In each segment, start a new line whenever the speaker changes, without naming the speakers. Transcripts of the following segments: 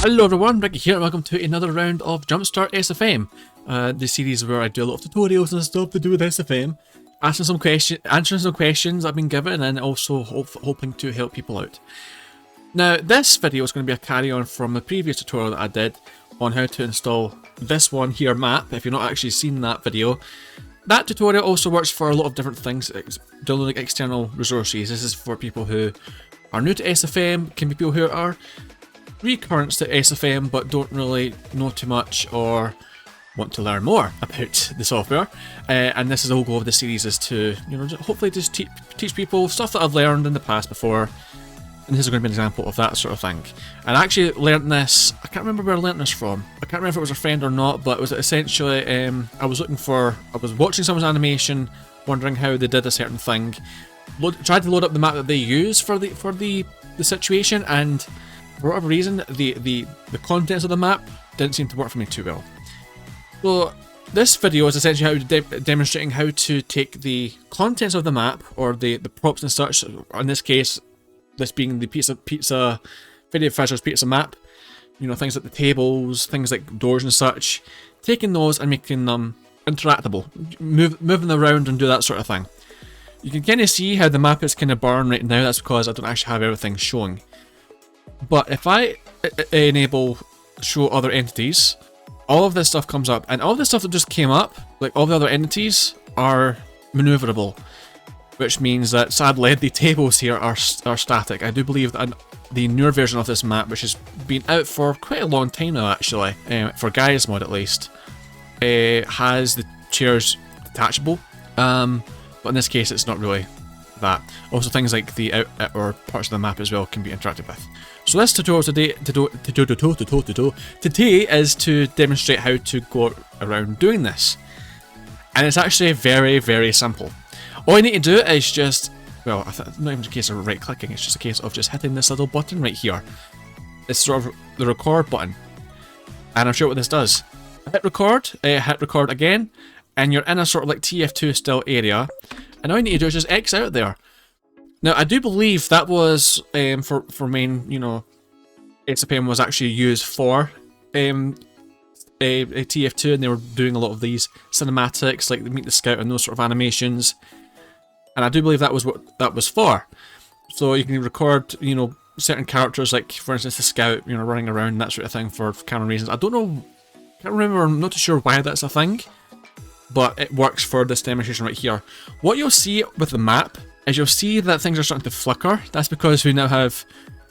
Hello everyone, Ricky here and welcome to another round of JumpStart SFM. The series where I do a lot of tutorials and stuff to do with SFM, answering some questions I've been given and also hoping to help people out. Now this video is going to be a carry on from the previous tutorial that I did on how to install this one here map. If you've not actually seen that video, that tutorial also works for a lot of different things, downloading external resources. This is for people who are new to SFM, can be people who are recurrents to SFM but don't really know too much or want to learn more about the software, and this is the whole goal of the series, is to, you know, hopefully just teach people stuff that I've learned in the past before, and this is going to be an example of that sort of thing. And I actually learned this, I can't remember where I learned this from, I can't remember if it was a friend or not, but it was essentially, I was watching someone's animation, wondering how they did a certain thing, tried to load up the map that they use for the situation, and for whatever reason, the contents of the map didn't seem to work for me too well. So this video is essentially demonstrating how to take the contents of the map, or the props and such, in this case, this being the pizza Video Fisher's pizza map, you know, things like the tables, things like doors and such, taking those and making them interactable, moving them around and do that sort of thing. You can kind of see how the map is kind of barren right now. That's because I don't actually have everything showing. But if I enable show other entities, all of this stuff comes up, and all of the stuff that just came up, like all the other entities, are maneuverable, which means that sadly the tables here are static. I do believe that the newer version of this map, which has been out for quite a long time now actually, for Gaia's mod at least, has the chairs detachable, but in this case it's not really that. Also things like the or parts of the map as well can be interacted with. So this tutorial today is to demonstrate how to go around doing this, and it's actually very, very simple. All you need to do is just, well, not even a case of right clicking, it's just a case of just hitting this little button right here. It's sort of the record button, and I'll show you what this does. Hit record again, and you're in a sort of like TF2 still area, and all you need to do is just X out there. Now I do believe that was for main, you know, SFM was actually used for a TF2, and they were doing a lot of these cinematics, like the Meet the Scout and those sort of animations. And I do believe that was what that was for. So you can record, you know, certain characters, like for instance the Scout, you know, running around, that sort of thing, for camera reasons. I don't know, can't remember, I'm not too sure why that's a thing, but it works for this demonstration right here. What you'll see with the map is you'll see that things are starting to flicker. That's because we now have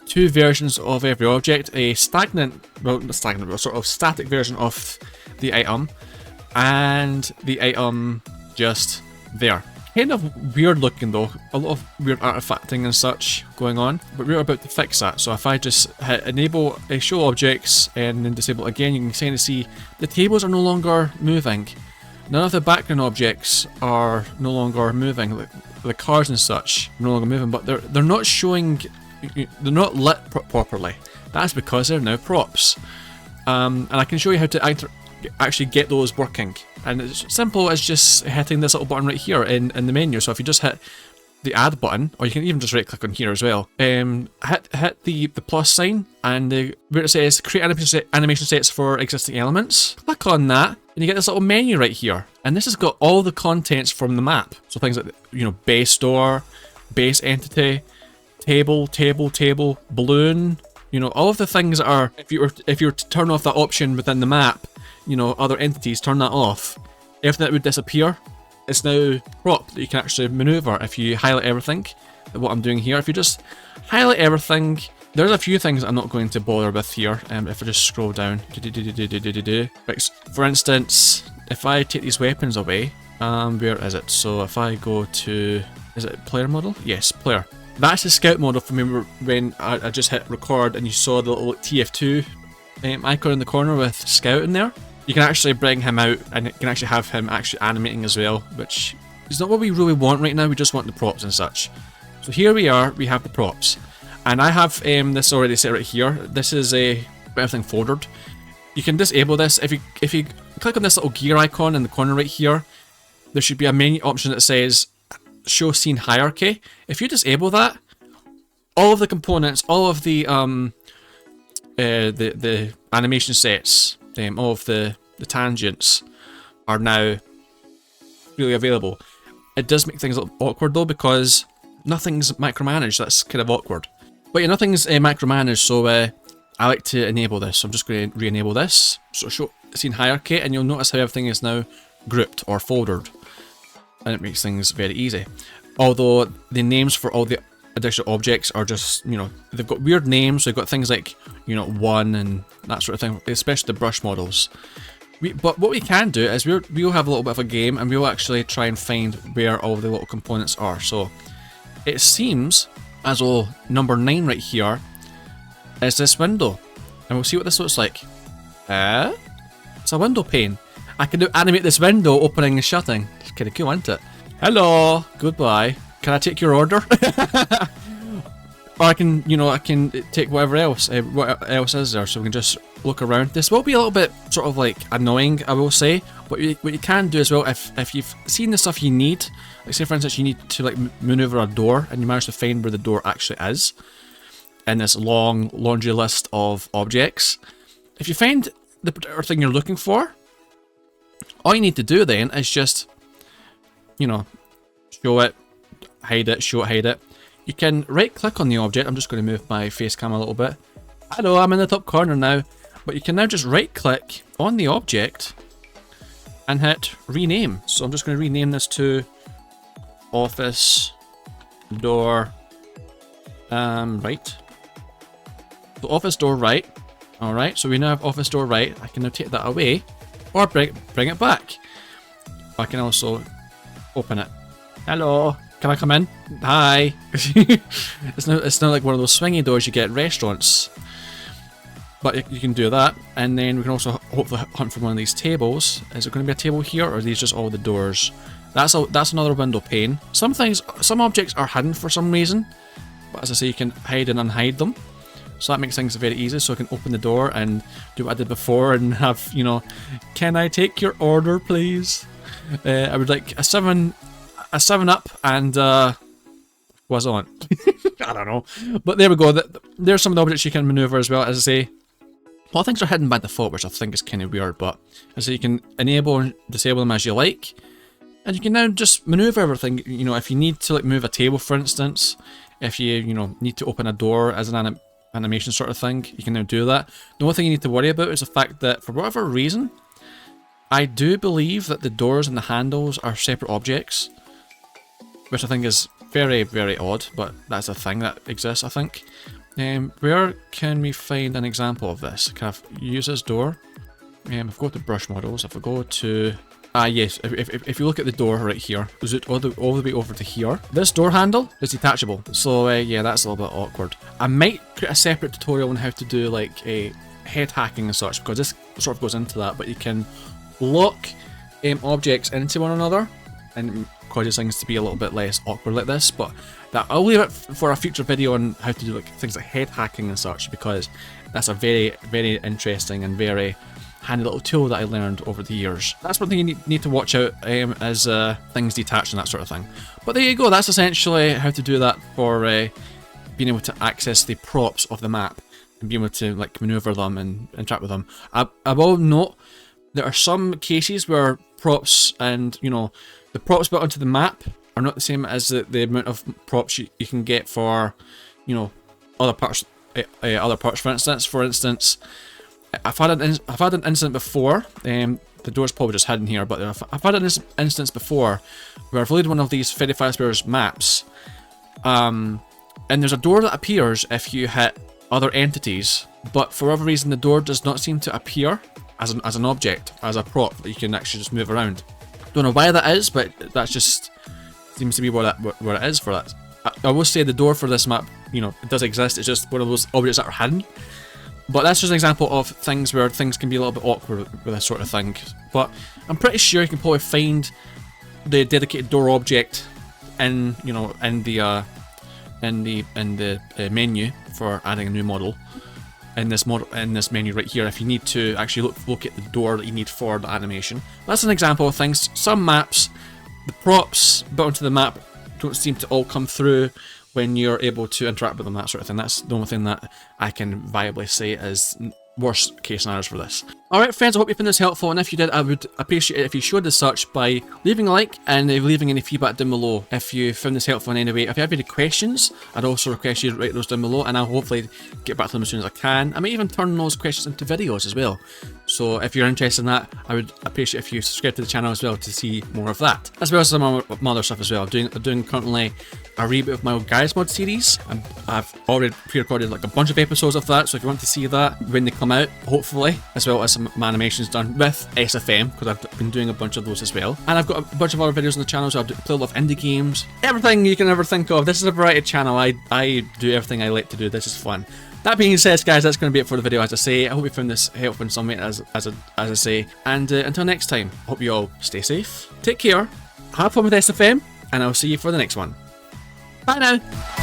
two versions of every object, a stagnant, well not stagnant, but sort of static version of the item, and the item just there. Kind of weird looking though, a lot of weird artifacting and such going on, but we're about to fix that. So if I just hit enable show objects and then disable it again, you can kind of see the tables are no longer moving. None of the background objects are no longer moving, like the cars and such are no longer moving, but they're not showing, they're not lit properly. That's because they're now props. And I can show you how to actually get those working. And it's simple as just hitting this little button right here in the menu. So if you just hit the add button, or you can even just right click on here as well, hit the plus sign, and where it says create animation sets for existing elements, click on that, and you get this little menu right here, and this has got all the contents from the map. So things like, you know, base door, base entity, table, balloon, you know, all of the things that are, if you were to turn off that option within the map, you know, other entities, turn that off, everything that would disappear. It's now prop that you can actually maneuver if you highlight everything. What I'm doing here, if you just highlight everything, there's a few things I'm not going to bother with here. If I just scroll down, for instance, if I take these weapons away, where is it? So if I go to, is it player model? Yes, player. That's the scout model for me when I just hit record and you saw the little TF2 icon in the corner with Scout in there. You can actually bring him out, and it can actually have him actually animating as well, which is not what we really want right now. We just want the props and such. So here we are, we have the props, and I have this already set right here. This is everything foldered. You can disable this if you click on this little gear icon in the corner right here. There should be a menu option that says show scene hierarchy. If you disable that, all of the components, all of the the animation sets of the tangents are now really available. It does make things a little awkward though, because nothing's micromanaged. That's kind of awkward. But yeah, nothing's micromanaged, so I like to enable this. So I'm just going to re-enable this. So show scene hierarchy, and you'll notice how everything is now grouped or foldered, and it makes things very easy. Although the names for all the additional objects are just, you know, they've got weird names. They've got things like, you know, one and that sort of thing, especially the brush models. But what we can do is we'll have a little bit of a game, and we'll actually try and find where all the little components are. So it seems as though number 9 right here is this window, and we'll see what this looks like. It's a window pane. I can animate this window opening and shutting. It's kind of cool, isn't it? Hello, goodbye. Can I take your order? Or I can, you know, I can take whatever else. What else is there? So we can just look around. This will be a little bit sort of like annoying, I will say. But what you can do as well, if you've seen the stuff you need, like say for instance you need to like maneuver a door, and you manage to find where the door actually is in this long laundry list of objects. If you find the particular thing you're looking for, all you need to do then is just, you know, show it, hide it, show it, hide it. You can right click on the object. I'm just going to move my face cam a little bit. I know I'm in the top corner now, but you can now just right click on the object and hit rename. So I'm just going to rename this to office door right. So office door right. Alright, so we now have office door right. I can now take that away or bring it back. I can also open it. Hello, can I come in? Hi. It's not like one of those swingy doors you get at restaurants. But you can do that, and then we can also hopefully hunt for one of these tables. Is it going to be a table here, or are these just all the doors? That's another window pane. Some objects are hidden for some reason, but as I say, you can hide and unhide them. So that makes things very easy. So I can open the door and do what I did before and have, you know, can I take your order, please? I would like a 7-Up and what's on? I don't know. But there we go. There's some of the objects you can maneuver as well. As I say, a lot of things are hidden by default, which I think is kind of weird. But as I say, you can enable and disable them as you like, and you can now just maneuver everything. You know, if you need to like move a table, for instance, if you know need to open a door as an animation sort of thing, you can now do that. The only thing you need to worry about is the fact that for whatever reason, I do believe that the doors and the handles are separate objects, which I think is very, very odd, but that's a thing that exists, I think. Where can we find an example of this? Can I use this door? If we go to brush models, if we go to... yes, if you look at the door right here, is it all the way over to here? This door handle is detachable, so yeah, that's a little bit awkward. I might create a separate tutorial on how to do like a head hacking and such, because this sort of goes into that, but you can lock objects into one another, and it causes things to be a little bit less awkward like this, but that I'll leave it for a future video on how to do like things like head hacking and such, because that's a very, very interesting and very handy little tool that I learned over the years. That's one thing you need to watch out as things detach and that sort of thing. But there you go, that's essentially how to do that for being able to access the props of the map and being able to like maneuver them and interact with them. I will note there are some cases where props and, you know, the props built onto the map are not the same as the amount of props you can get for, you know, other parts. For instance, I've had an incident before. The door's probably just hidden here, but I've had an instance before where I've loaded one of these Fairy Fire Sparrows maps, and there's a door that appears if you hit other entities, but for whatever reason the door does not seem to appear as an object, as a prop that you can actually just move around. Don't know why that is, but that's just seems to be where it is for that. I will say the door for this map, you know, it does exist. It's just one of those objects that are hidden. But that's just an example of things where things can be a little bit awkward with this sort of thing. But I'm pretty sure you can probably find the dedicated door object in, you know, in the menu for adding a new model. In this menu right here, if you need to actually look at the door that you need for the animation. That's an example of things. Some maps, the props built into the map don't seem to all come through when you're able to interact with them, that sort of thing. That's the only thing that I can viably say is worst case scenarios for this. Alright friends, I hope you found this helpful, and if you did, I would appreciate it if you showed as such by leaving a like and leaving any feedback down below if you found this helpful in any way. If you have any questions, I'd also request you to write those down below, and I'll hopefully get back to them as soon as I can. I might even turn those questions into videos as well. So if you're interested in that, I would appreciate if you subscribe to the channel as well to see more of that. As well as some other stuff as well. I'm doing currently a reboot of my old Garry's Mod series, and I've already pre-recorded like a bunch of episodes of that, so if you want to see that when they come out, hopefully, as well as some animations done with SFM, because I've been doing a bunch of those as well. And I've got a bunch of other videos on the channel, so I play a lot of indie games, everything you can ever think of. This is a variety channel. I do everything I like to do. This is fun. That being said, guys, that's going to be it for the video. As I say, I hope you found this helpful in some way, as I say. And until next time, hope you all stay safe, take care, have fun with SFM, and I'll see you for the next one. Bye now.